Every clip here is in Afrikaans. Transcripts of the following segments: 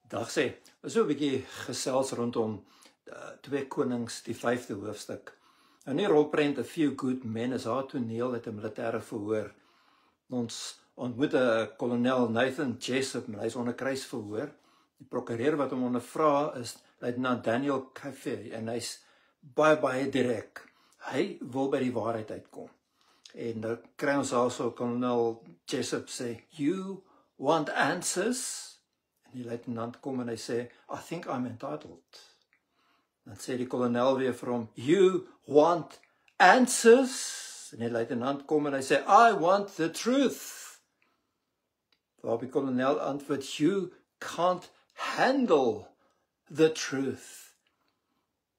Dag sê, so 'n bietjie gesels rondom 2 Konings, die 5de hoofstuk. Nou die rolprent A Few Good Men is haar toneel uit 'n militêre verhoor. Ons ontmoet 'n kolonel Nathan Jessup, en hy is onder kruisverhoor. Die prokureur wat hom ondervra is luitenant Daniel Kaffee, en hy's baie direk. Hy wil by die waarheid uitkom. En dan kry ons also kolonel Jessup sê, "You want answers?" En die luitenant kom en hy sê, "I think I'm entitled." Dan sê die kolonel weer vir hom, "You want answers?" En die luitenant kom en hy sê, "I want the truth." Waarop die kolonel antwoord, "You can't handle the truth."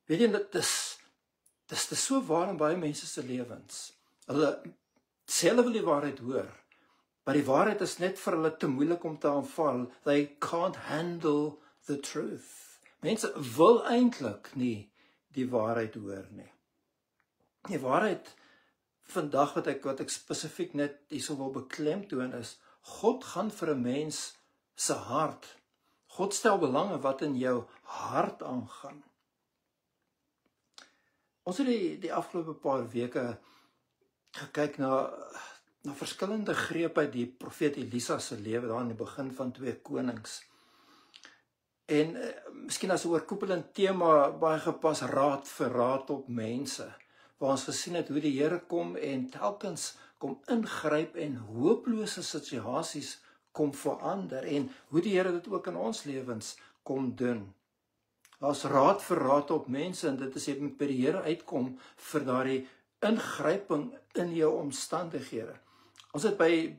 Weet jy, dit is so waar in baie mense se lewens. Hulle sê hulle wil die waarheid hoor, maar die waarheid is net vir hulle te moeilik om te aanvaar. They can't handle the truth. Mense wil eintlik nie die waarheid hoor nie. Die waarheid vandag wat ek spesifiek net hierso wil beklemtoon is, God gaan vir 'n mens se hart. God stel belang in wat in jou hart aangaan. Ons het die afgelope paar weke gekyk na verskillende grepe uit die profeet Elisa se lewe daar in die begin van 2 Konings. En miskien as 'n oorkoepelende tema baie gepas, raad vir raad op mense, waar ons gesien het hoe die Here kom en telkens kom ingryp en hopelose situasies kom verander, en hoe die Here dit ook in ons lewens kom doen. Daar's raad vir raad op mense, en dit is jy moet by die Here uitkom vir daardie ingryping in jou omstandighede. Ons het by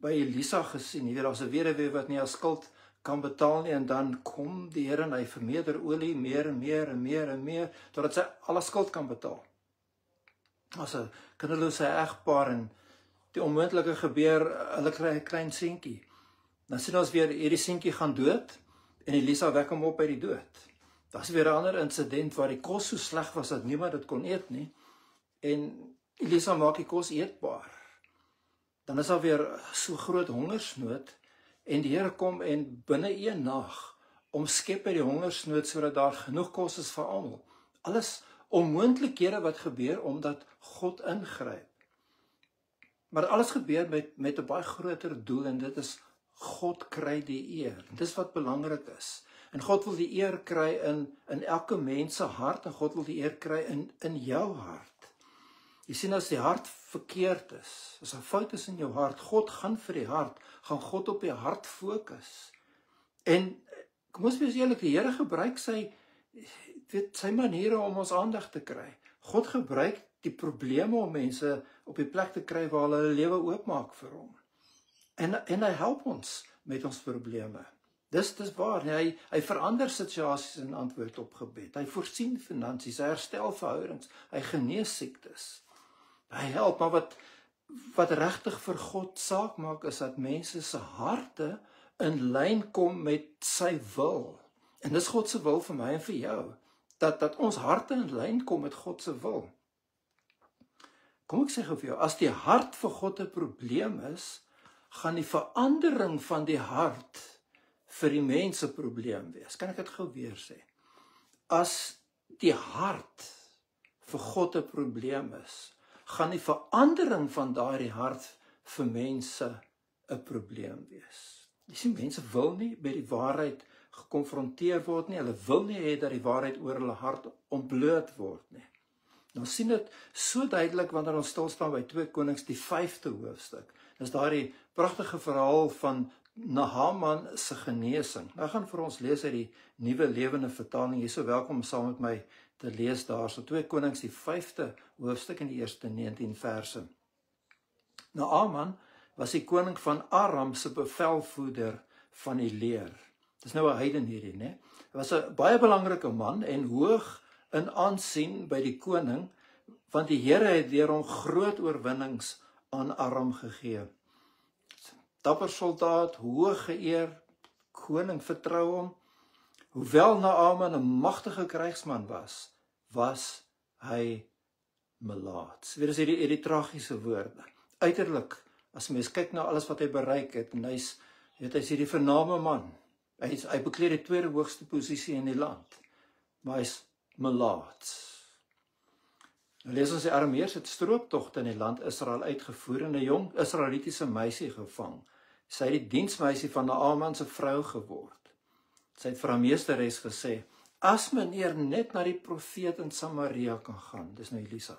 Elisa gesien, jy weet, daar's 'n weduwee wat nie haar skuld kan betaal nie, en dan kom die Here en hy vermeerder olie meer en meer, totdat sy alle skuld kan betaal. As 'n kinderlose egpaar, en die onmoontlike gebeur, hulle kry 'n klein seentjie. Dan sien ons weer, hierdie seentjie gaan dood, en Elisa wek hom op uit die dood. Daar's weer 'n ander insident waar die kos so sleg was dat niemand dit kon eet nie, en Elisa maak die kos eetbaar. Dan is daar weer so groot hongersnood, en die Here kom en binne 1 nag omskep hy die hongersnood sodat daar genoeg kos is vir almal. Alles onmoontlikhede wat gebeur omdat God ingryp. Maar alles gebeur met 'n baie groter doel, en dit is God kry die eer. Dis wat belangrik is. En God wil die eer kry in elke mens se hart, en God wil die eer kry in jou hart. Jy sien, as die hart verkeerd is, as 'n fout is in jou hart, God gaan vir die hart, gaan God op die hart fokus. En kom ons wees eerlik, die Here gebruik sy maniere om ons aandag te kry. God gebruik die probleme om mense op die plek te kry waar hulle lewe oopmaak vir hom. En hy help ons met ons probleme. Dis waar, hy verander situasies in antwoord op gebed. Hy voorsien finansies, hy herstel verhoudings, hy genees siektes. Hy help, maar wat regtig vir God saak maak, is dat mense se harte in lyn kom met sy wil. En dis God se wil vir my en vir jou, dat ons harte in lyn kom met God se wil. Kom ek sê gou vir jou, as die hart vir God 'n probleem is, gaan die verandering van die hart vir die mens 'n probleem wees. Kan ek dit gou weer sê? As die hart vir God 'n probleem is, gaan die verandering van daardie hart vir mense 'n probleem wees. Jy sien, mense wil nie by die waarheid gekonfronteer word nie. Hulle wil nie hê dat die waarheid oor hulle hart ontbloot word nie. Ons sien dit so duidelik wanneer ons stil staan by 2 Konings, die 5de hoofstuk. Dis daardie pragtige verhaal van Naaman se genesing. Nou gaan vir ons lees uit die Nuwe Lewende Vertaling. Jy is so welkom om saam met my te lees daarso. 2 Konings, die 5de hoofstuk, in die eerste 19 verse. Naaman was die koning van Aram se bevelvoerder van die leer. Dis nou 'n heiden hierdie, né? Hy was 'n baie belangrike man en hoog in aansien by die koning, want die Here het deur hom groot oorwinnings aan Aram gegee. Dapper soldaat, hoog geëer, koning vertrou hom. Hoewel Naaman 'n magtige krygsman was hy melaats. Weer is hierdie tragiese woorde. Uiterlik, as mens kyk na alles wat hy bereik het, en hy's hierdie vername man, Hy bekleed die tweede hoogste posisie in die land, maar hy's melaats. Nou lees ons die Arameërs het strooptogte in die land Israel uitgevoer en 'n jong Israelitiese meisie gevang. Sy het die diensmeisie van Naaman se vrou geword. Sy het vir haar meesteres gesê, as meneer net na die profeet in Samaria kan gaan, dis nou Elisa,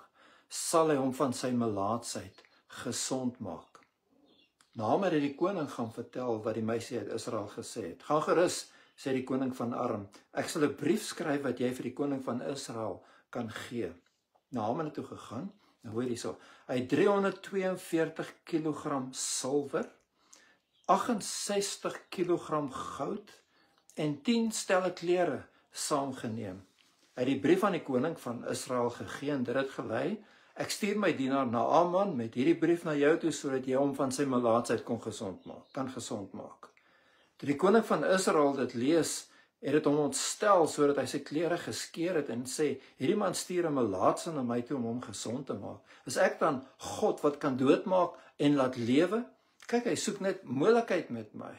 sal hy hom van sy melaatsheid gesond maak. Naaman het die koning gaan vertel wat die meisie uit Israel gesê het. Gaan gerus, sê die koning van Aram, ek sal 'n brief skryf wat jy vir die koning van Israel kan gee. Naaman het toe gegaan, nou hoor hierso, hy het 342 kilogram silwer, 68 kilogram goud en 10 stelle klere saamgeneem. Hy het die brief aan die koning van Israel gegee en dit het gelei, ek stuur my dienaar Naaman met hierdie brief na jou toe, sodat jy hom van sy melaatsheid kan gesond maak. Toe die koning van Israel dit lees, het dit hom ontstel, sodat hy sy klere geskeer het en sê, hierdie man stuur 'n melaatse na my toe om hom gesond te maak. Is ek dan God wat kan doodmaak en laat lewe? Kyk, hy soek net moeilikheid met my.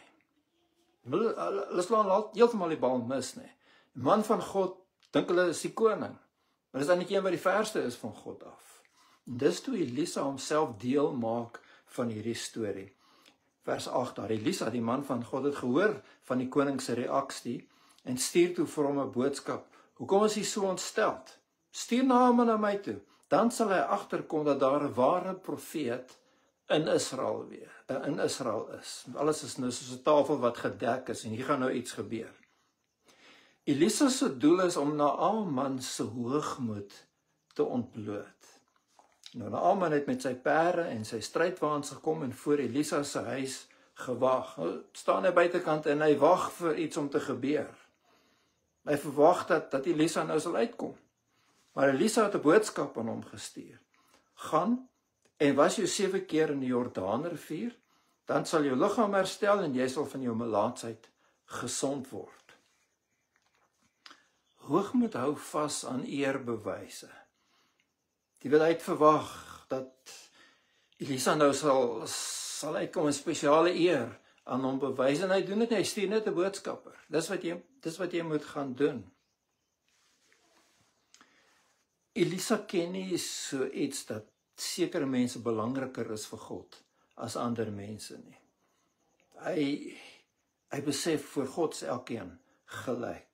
Hulle slaan heeltemal die bal mis, nee. Die man van God dink hulle is die koning, maar dis dan nie een wat die verste is van God af. En dis toe Elisa homself deel maak van hierdie storie. Vers 8 daar, Elisa, die man van God, het gehoor van die koning se reaksie en stuur toe vir hom 'n boodskap. Hoekom is hy so ontsteld? Stuur Naaman na my toe, dan sal hy agterkom dat daar 'n ware profeet in Israel is. Alles is nou soos 'n tafel wat gedek is en hier gaan nou iets gebeur. Elisa se doel is om Naaman se hoogmoed te ontbloot. Nou Naaman het met sy perde en sy strydwaans gekom en voor Elisa se huis gewag. Nou staan hy buitekant en hy wag vir iets om te gebeur. Hy verwag dat Elisa nou sal uitkom. Maar Elisa het 'n boodskap aan hom gestuur. Gaan en was jou 7 keer in die Jordaanrivier, dan sal jou liggaam herstel en jy sal van jou melaatsheid gesond word. Hoogmoed hou vas aan eerbewyse. Die wil uitverwag dat Elisa nou sal uitkom 'n spesiale eer aan hom bewys en hy doen dit nie, hy stuur net 'n boodskapper. Dis wat jy moet gaan doen. Elisa ken nie so iets dat sekere mense belangriker is vir God as ander mense nie. Hy besef voor God is elkeen gelyk.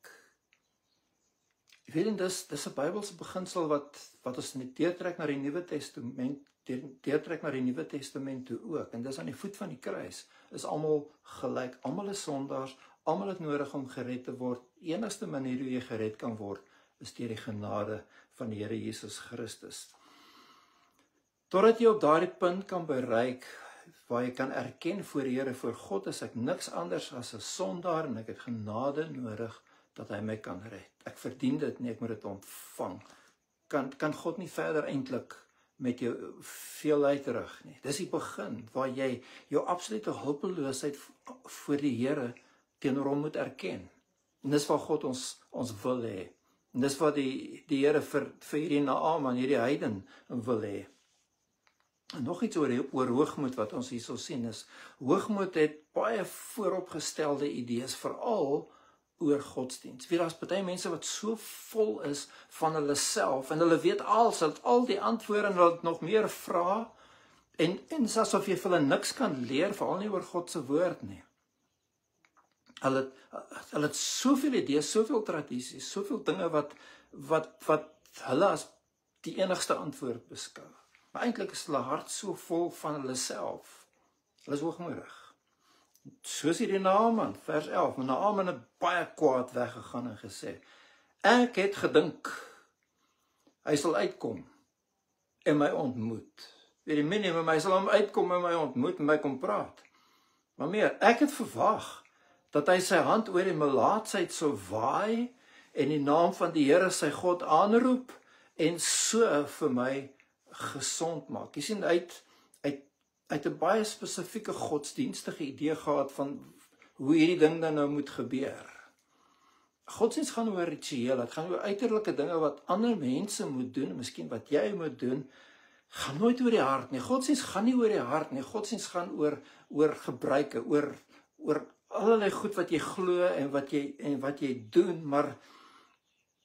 Jy weet, dis 'n Bybelse beginsel wat ons deurtrek na die Nuwe Testament, deurtrek na die Nuwe Testament toe ook. En dis aan die voet van die kruis is almal gelyk, almal is sondaars, almal het nodig om gered te word. Die enigste manier hoe jy gered kan word is deur die genade van die Here Jesus Christus. Totdat jy op daardie punt kan bereik waar jy kan erken voor die Here, voor God is ek niks anders as 'n sondaar en ek het genade nodig dat hy my kan red. Ek verdien dit nie, ek moet dit ontvang. Kan God nie verder eintlik met jou veel uitrig nie. Dis die begin waar jy jou absolute hulpeloosheid voor die Here teenoor hom moet erken. En dis wat God ons wil hê. En dis wat die Here vir hierdie Naaman, hierdie heiden wil hê. En nog iets oor hoogmoed wat ons hierso sien is, hoogmoed het baie vooropgestelde idees, veral oor godsdiens. Weet, daar's party mense wat so vol is van hulle self en hulle weet al die antwoorde en hulle nog meer vra en asof jy vir hulle niks kan leer, veral nie oor God se woord nie. Hulle het soveel idees, soveel tradisies, soveel dinge wat hulle as die enigste antwoord beskou. Maar eintlik is hulle hart so vol van hulle self. Hulle is hoogmoedig. Soos hierdie Naaman, vers 11, maar Naaman het baie kwaad weggegaan en gesê, ek het gedink, hy sal uitkom en my ontmoet. Weet die minimum, hy sal hom uitkom en my ontmoet en my kom praat. Maar meer, ek het verwag dat hy sy hand oor die melaatsheid sou waai en die naam van die Here sy God aanroep en so vir my gesond maak. Jy sien, hy het 'n baie spesifieke godsdienstige idee gehad van hoe hierdie ding dan nou moet gebeur. Godsdienst gaan oor rituele, het gaan oor uiterlike dinge wat ander mense moet doen, miskien wat jy moet doen, gaan nooit oor die hart nie. Godsdienst gaan nie oor die hart nie, godsdienst gaan oor gebruike, oor allerlei goed wat jy glo en wat jy doen, maar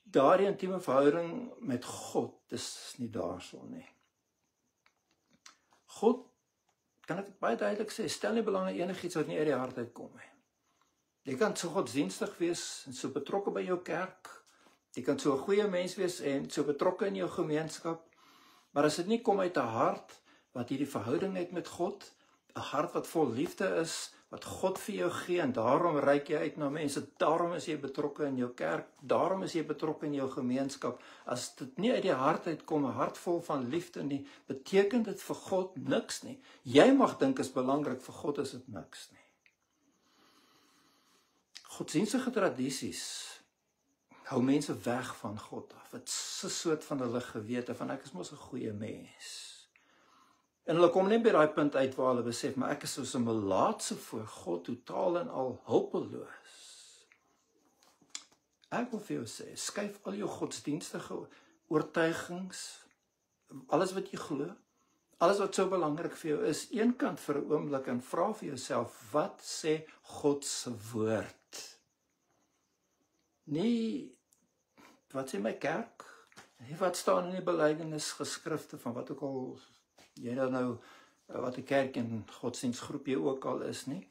daardie intieme verhouding met God, dis nie daarso nie. God, kan ek baie duidelik sê, stel nie belang in enigiets wat nie uit die hart uitkom nie. Jy kan so godsdienstig wees en so betrokke by jou kerk, jy kan so 'n goeie mens wees en so betrokke in jou gemeenskap, maar as dit nie kom uit 'n hart wat hierdie verhouding het met God, 'n hart wat vol liefde is, wat God vir jou gee, en daarom reik jy uit na mense, daarom is jy betrokke in jou kerk, daarom is jy betrokke in jou gemeenskap. As dit nie uit die hart uitkom, 'n hart vol van liefde nie, beteken dit vir God niks nie. Jy mag dink is belangrik, vir God is dit niks nie. Godsdienstige tradisies hou mense weg van God af. Dit is 'n soort van hulle gewete van ek is mos 'n goeie mens. En hulle kom net by daai punt uit waar hulle besef, maar ek is soos 'n melaatse voor God, totaal en al hulpeloos. Ek wil vir jou sê, skuif al jou godsdienstige oortuigings, alles wat jy glo, alles wat so belangrik vir jou is, eenkant vir 'n oomblik en vra vir jouself, wat sê God se woord? Nie, wat sê my kerk? Nie wat staan in die belydenisgeskrifte van wat ook al jy dan nou, wat 'n kerk en godsdienstgroep jy ook al is nie.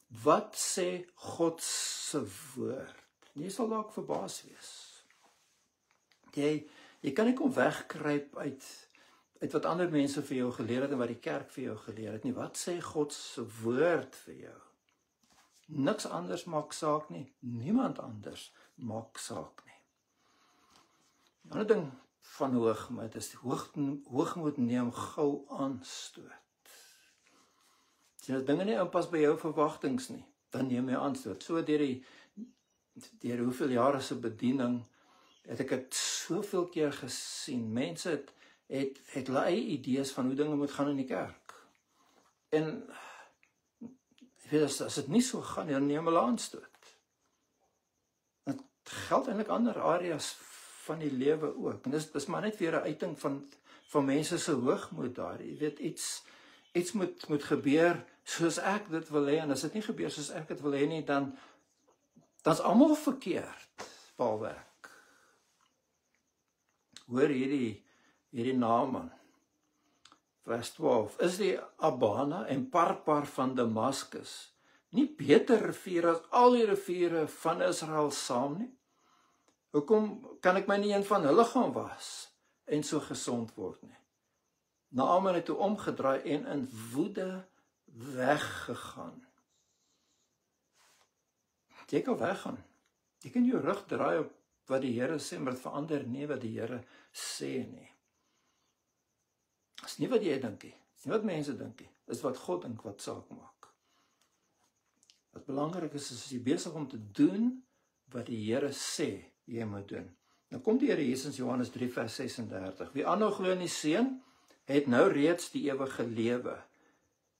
Wat sê God se woord? Jy sal dalk verbaas wees. Jy kan nie kom wegkruip uit wat ander mense vir jou geleer het en wat die kerk vir jou geleer het nie. Wat sê God se woord vir jou? Niks anders maak saak nie. Niemand anders maak saak nie. 'n ander ding van hoogmoed is hoogmoed neem gou aanstoot. As jy dinge nie aanpas by jou verwagtings nie, dan neem jy aanstoot. So deur hoeveel jare se bediening het ek dit soveel keer gesien. Mense het hulle eie idees van hoe dinge moet gaan in die kerk. En jy weet, as dit nie so gaan, dan neem hulle aanstoot. Dit geld eintlik ander areas van die lewe ook. En dis maar net weer 'n uiting van mense se hoogmoed daar. Jy weet, iets moet gebeur soos ek dit wil hê, en as dit nie gebeur soos ek dit wil hê nie, dan's almal verkeerd, behalwe ek. Hoor hierdie Naaman, vers 12, is die Abana en Parpar van Damaskus nie beter riviere as al die riviere van Israel saam nie? Hoekom kan ek my nie een van hulle gaan was en so gesond word nie? Naaman het toe omgedraai en in woede weggegaan. Jy kan weggaan. Jy kan jou rug draai op wat die Here sê, maar dit verander nie wat die Here sê nie. Dit is nie wat jy dink nie. Dit is nie wat mense dink nie. Dit is wat God dink wat saak maak. Wat belangrik is jy besig om te doen wat die Here sê jy moet doen. Nou kom die Here Jesus in Johannes 3 vers 36. Wie aanhou glo in die Seun, het nou reeds die ewige lewe.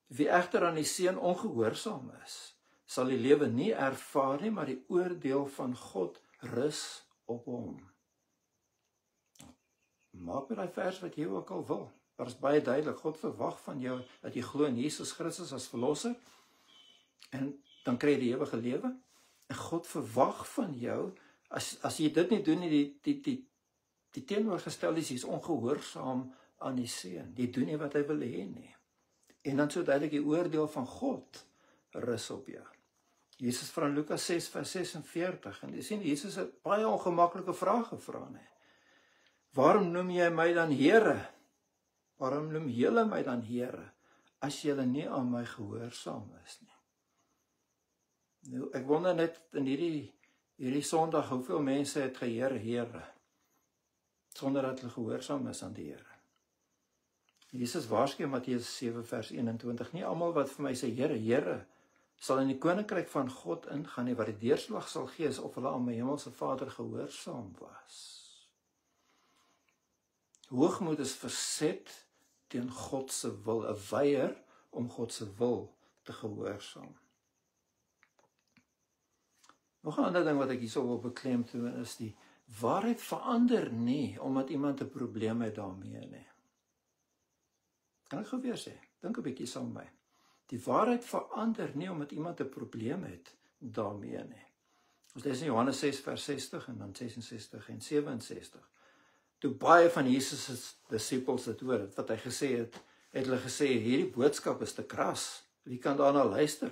Wie egter aan die Seun ongehoorsaam is, sal die lewe nie ervaar nie, maar die oordeel van God rus op hom. Maak met daai vers wat jy ook al wil. Daar is baie duidelik, God verwag van jou dat jy glo in Jesus Christus as verlosser, en dan kry jy die ewige lewe. En God verwag van jou, as jy dit nie doen nie, die teenoorgestelde is, jy is ongehoorsaam aan die Seun. Jy doen nie wat hy wil hê nie. En dan so duidelik die oordeel van God rus op jou. Jesus vra in Lukas 6 vers 46, en jy sien, Jesus het baie ongemaklike vrae gevra, nee. Waarom noem jy my dan Here? Waarom noem julle my dan Here, as julle nie aan my gehoorsaam is nie? Nou, ek wonder net in hierdie Sondag, hoeveel mense het geheer, Here, sonder dat hulle gehoorsaam is aan die Here. Jesus waarsku in Matteus 7 vers 21, nie almal wat vir my sê, Here, Here, sal in die koninkryk van God ingaan nie, wat die deurslag sal gee, is of hulle aan my hemelse Vader gehoorsaam was. Hoogmoed is verset teen God se wil, 'n weier om God se wil te gehoorsaam. Nog 'n ander ding wat ek hierso wil beklemtoon is die waarheid verander nie omdat iemand 'n probleem het daarmee nie. Kan ek gou weer sê, dink 'n bietjie saam met my. Die waarheid verander nie omdat iemand 'n probleem het daarmee nie. Ons lees in Johannes 6 vers 60 en dan 66 en 67. Toe baie van Jesus se disippels dit hoor, wat hy gesê het, het hulle gesê, hierdie boodskap is te kras, wie kan daarna luister?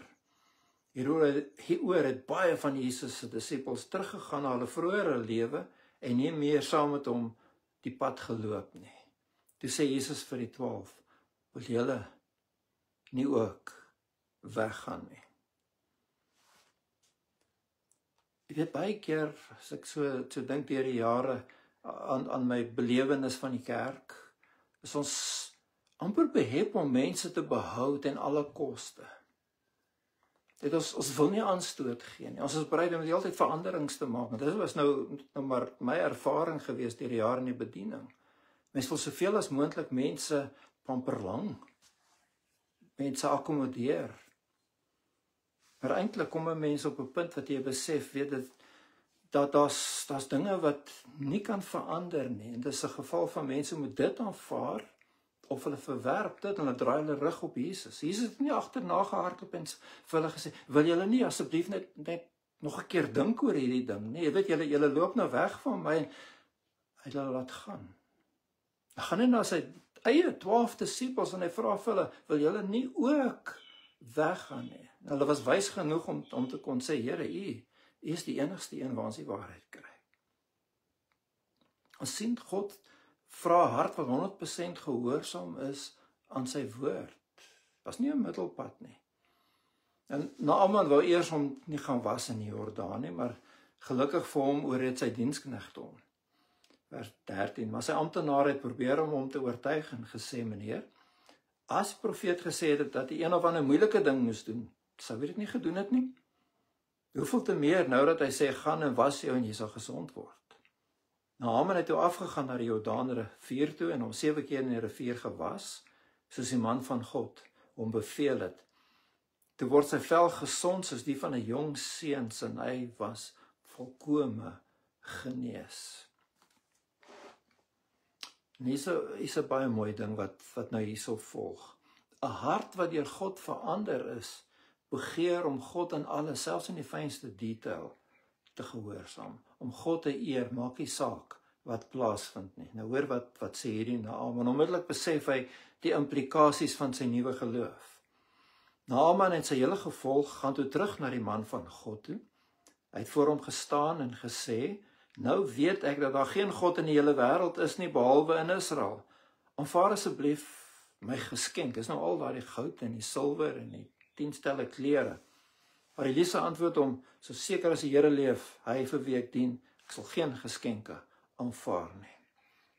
Hieroor het baie van Jesus se disippels teruggegaan na hulle vroeëre lewe en nie meer saam met hom die pad geloop nie. Toe sê Jesus vir die 12, wil julle nie ook weggaan nie? Ek weet baie keer, as ek so dink deur die jare aan my belewenis van die kerk, is ons amper behep om mense te behou ten alle koste. Dit ons wil nie aanstoot gee nie. Ons is bereid om die hele tyd veranderings te maak. Dit was nou maar my ervaring gewees deur die jare in die bediening. Mense wil soveel as moontlik mense pamperlang, mense akkommodeer. Maar eintlik kom 'n mens op 'n punt wat jy besef, weet dit, dat daar's dinge wat nie kan verander nie. En dis 'n geval van mense moet dit aanvaar, of hulle verwerp dit en hulle draai hulle rug op Jesus. Jesus het nie agterna gehardloop en vir hulle gesê, wil julle nie asseblief net nog 'n keer dink oor hierdie ding nie? Jy weet, julle loop nou weg van my, en hy laat laat gaan. Hy gaan nie na sy eie 12 disippels en hy vra vir hulle, wil julle nie ook weggaan nie? En hulle was wys genoeg om te kon sê, Here, U is die enigste een waar ons die waarheid kry. Ons sien God vra 'n hart wat 100% gehoorsaam is aan sy woord. Was nie 'n middelpad nie. En Naaman wou eers hom nie gaan was in die Jordaan nie, maar gelukkig vir hom oorreed sy diensknegte hom. Vers 13, maar sy amptenaar het probeer om hom te oortuig en gesê, meneer, as die profeet gesê het dat hy een of ander moeilike ding moes doen, sou hy dit nie gedoen het nie? Hoeveel te meer nou dat hy sê, gaan en was jou en jy sal gesond word. Naaman het toe afgegaan na die Jordaanrivier toe en hom 7 keer in die rivier gewas, soos die man van God hom beveel het. Toe word sy vel gesond soos die van 'n jong seuns en hy was volkome genees. En hier is 'n baie mooi ding wat nou hierso volg. 'n Hart wat deur God verander is, begeer om God in alles, selfs in die fynste detail, te gehoorsaam. Om God te eer, maak nie saak wat plaasvind nie. Nou hoor wat sê hierdie Naaman. Onmiddellik besef hy die implikasies van sy nuwe geloof. Naaman en sy hele gevolg gaan toe terug na die man van God toe. Hy het voor hom gestaan en gesê, nou weet ek dat daar geen God in die hele wêreld is nie, behalwe in Israel. Aanvaar asseblief my geskenk. Is nou al daai goud en die silwer en die 10 stelle klere. Maar Elisa antwoord hom, so seker as die Here leef, hy vir wie ek dien, ek sal geen geskenke aanvaar nie.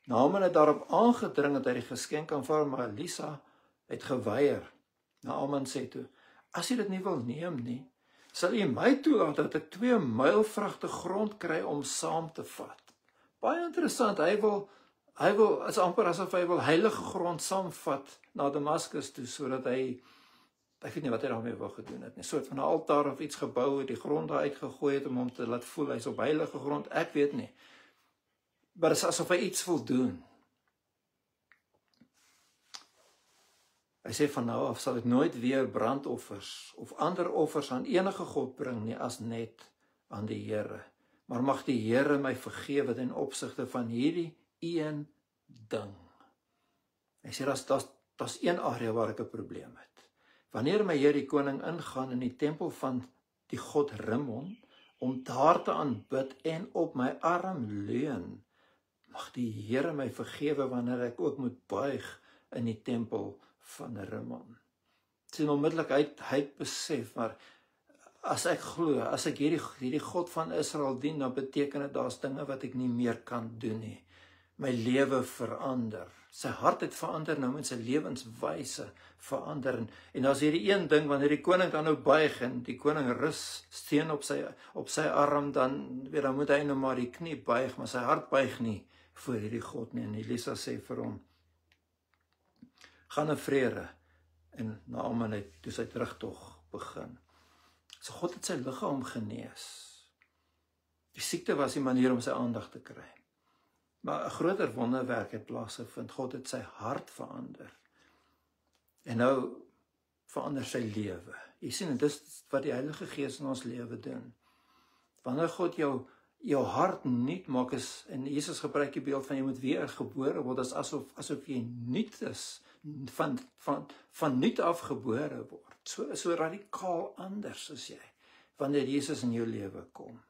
Naaman het daarop aangedring dat hy die geskenke aanvaar, maar Elisa het geweier. Naaman sê toe, as jy dit nie wil neem nie, sal jy my toelaat dat ek 2 myl vragte grond kry om saam te vat. Baie interessant, hy wil, is amper asof hy wil heilige grond saamvat na Damaskus toe, sodat hy, ek weet nie wat hy daarmee wou gedoen het nie, soort van 'n altaar of iets gebou het, die grond daar uitgegooi het om hom te laat voel, hy's op heilige grond, ek weet nie. Maar dit is asof hy iets wil doen. Hy sê van nou af sal ek nooit weer brandoffers of ander offers aan enige God bring nie as net aan die Here. Maar mag die Here my vergewe ten opsigte van hierdie een ding. Hy sê daar's een area waar ek 'n probleem het. Wanneer my Heer die koning ingaan in die tempel van die God Rimmon, om daar te aanbid en op my arm leun, mag die Here my vergewe wanneer ek ook moet buig in die tempel van Rimmon. Sien onmiddellik hy besef, maar as ek glo, as ek hierdie God van Israel dien, dan beteken dit daar's dinge wat ek nie meer kan doen nie. My lewe verander. Sy hart het verander, nou moet sy lewenswyse verander. En as hierdie een ding, wanneer die koning dan nou buig en die koning rus steen op sy arm, dan moet hy nou maar die knie buig, maar sy hart buig nie voor hierdie God nie. En Elisa sê vir hom, gaan in vrede. En Naaman het toe sy terugtog begin. So God het sy liggaam genees. Die siekte was die manier om sy aandag te kry. Maar 'n groter wonderwerk het plaasgevind. God het sy hart verander. En nou verander sy lewe. Jy sien, dit is wat die Heilige Gees in ons lewe doen. Wanneer God jou hart nuut maak is, en Jesus gebruik die beeld van jy moet weer gebore word, is asof jy nuut is, van nuut af gebore word. So radikaal anders is jy, wanneer Jesus in jou lewe kom.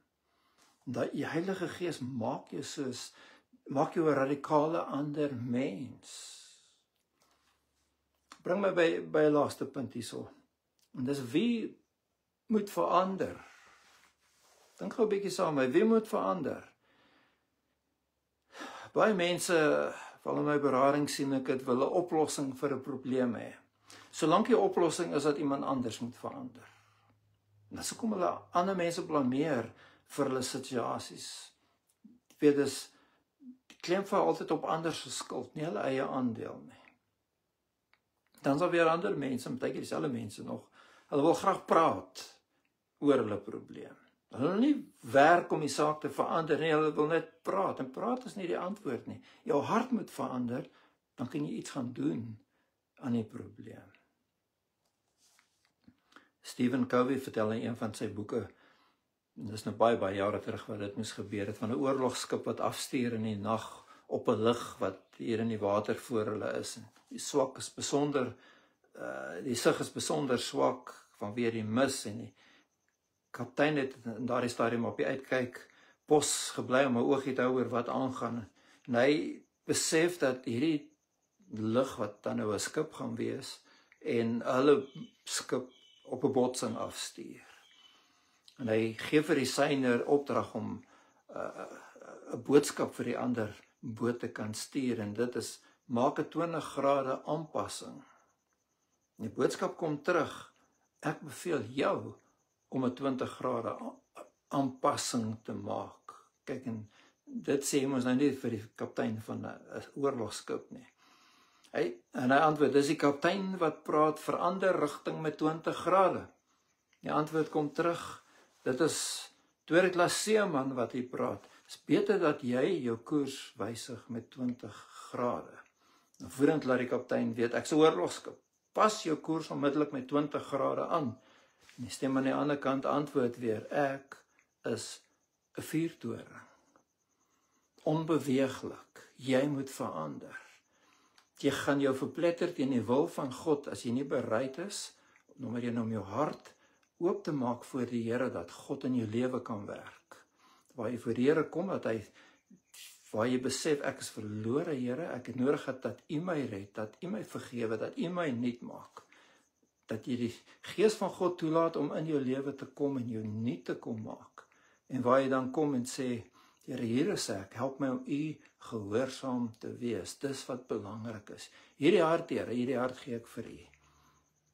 Dat die Heilige Gees maak jou 'n radikale ander mens. Bring my by 'n laaste punt hierso. En dis wie moet verander? Dink gou 'n bietjie saam met wie moet verander? Baie mense, val in my berading sien ek dit, wil 'n oplossing vir 'n probleem hê. Solank die oplossing is dat iemand anders moet verander. En dan kom hulle ander mense blameer vir hulle situasies. Weet dis die klem val altyd op ander se skuld, nie hulle eie aandeel nie. Dan sal weer ander mense, baie keer dieselfde mense nog, hulle wil graag praat oor hulle probleem. Hulle wil nie werk om die saak te verander nie, hulle wil net praat. En praat is nie die antwoord nie. Jou hart moet verander, dan kan jy iets gaan doen aan die probleem. Stephen Covey vertel in een van sy boeke, en dis nou baie jare terug wat dit moes gebeur het, van 'n oorlogskip wat afstuur in die nag op 'n lug wat hier in die water voor hulle is. En die swak is besonder, die sig is besonder swak vanweë die mis, en die kaptein het in daardie stadium op die uitkyk pos gebly om 'n oogie te hou oor wat aangaan. En hy besef dat hierdie lug wat dan nou 'n skip gaan wees en hulle skip op 'n botsing afstuur. En hy gee vir die seiner opdrag om 'n boodskap vir die ander boot te kan stuur, en dit is maak 'n 20 grade aanpassing. Die boodskap kom terug, ek beveel jou om 'n 20 grade aanpassing te maak. Kyk, en dit sê ons nou nie vir die kaptein van 'n oorlogskip nie. En hy antwoord, dis die kaptein wat praat, verander rigting met 20 grade. Die antwoord kom terug, dit is tweede klas seeman wat hy praat. Dit is beter dat jy jou koers wysig met 20 grade. Nou voordat laat die kaptein weet, ek is 'n oorlogskip. Pas jou koers onmiddellik met 20 grade aan. En die stem aan die ander kant antwoord weer, ek is 'n vuurtoring. Onbeweeglik, jy moet verander. Jy gaan jou verpletter teen die wil van God as jy nie bereid is, nommer 1 om jou hart oop te maak voor die Here, dat God in jou lewe kan werk. Waar jy voor die Here kom, waar jy besef, ek is verlore Here, ek het nodig dat U my red, dat U my vergewe, dat U my nuut maak. Dat jy die Gees van God toelaat om in jou lewe te kom en jou nuut te kom maak. En waar jy dan kom en sê, Here, hier is ek, help my om U gehoorsaam te wees. Dis wat belangrik is. Hierdie hart, Here, hierdie hart gee ek vir U.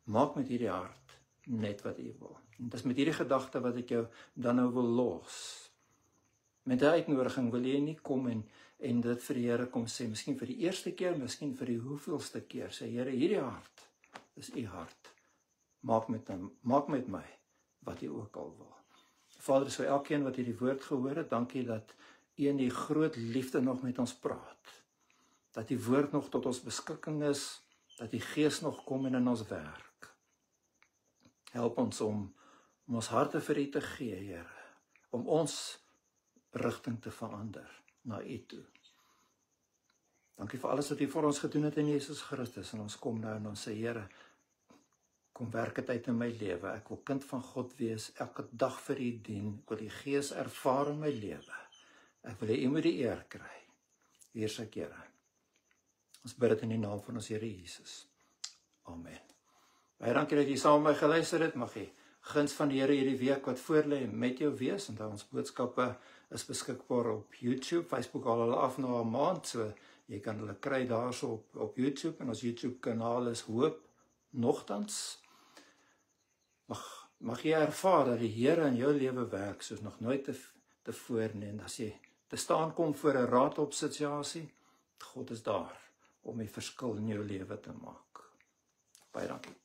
Maak met hierdie hart net wat U wil. En dis met hierdie gedagte wat ek jou dan nou wil los. Met 'n uitnodiging wil jy nie kom en dit vir die Here kom sê, miskien vir die eerste keer, miskien vir die hoeveelste keer, sê Here, hierdie hart is U hart. Maak met my wat U ook al wil. Vader, so elkeen wat hierdie woord gehoor het, dankie dat U in die groot liefde nog met ons praat. Dat die woord nog tot ons beskikking is, dat die Gees nog kom en in ons werk. Help ons om ons harte vir U te gee, Here, om ons rigting te verander na U toe. Dankie vir alles wat U vir ons gedoen het in Jesus Christus, en ons kom nou en ons sê, Here, kom werk dit uit in my lewe. Ek wil kind van God wees, elke dag vir U dien. Ek wil die Gees ervaar in my lewe. Ek wil U moet die eer kry. Hier is ek, Here. Ons bid dit in die naam van ons Here Jesus. Amen. Baie dankie dat jy saam met my geluister het. Mag die guns van die Here hierdie week wat voorlê met jou wees. En ons boodskappe is beskikbaar op YouTube. Facebook haal hulle af na 'n maand, so jy kan hulle kry daarso op YouTube. En ons YouTube kanaal is Hoop Nogtans. Mag jy ervaar dat die Here in jou lewe werk soos nog nooit tevore nie. En as jy te staan kom voor 'n raadop situasie, God is daar om die verskil in jou lewe te maak. Baie dankie.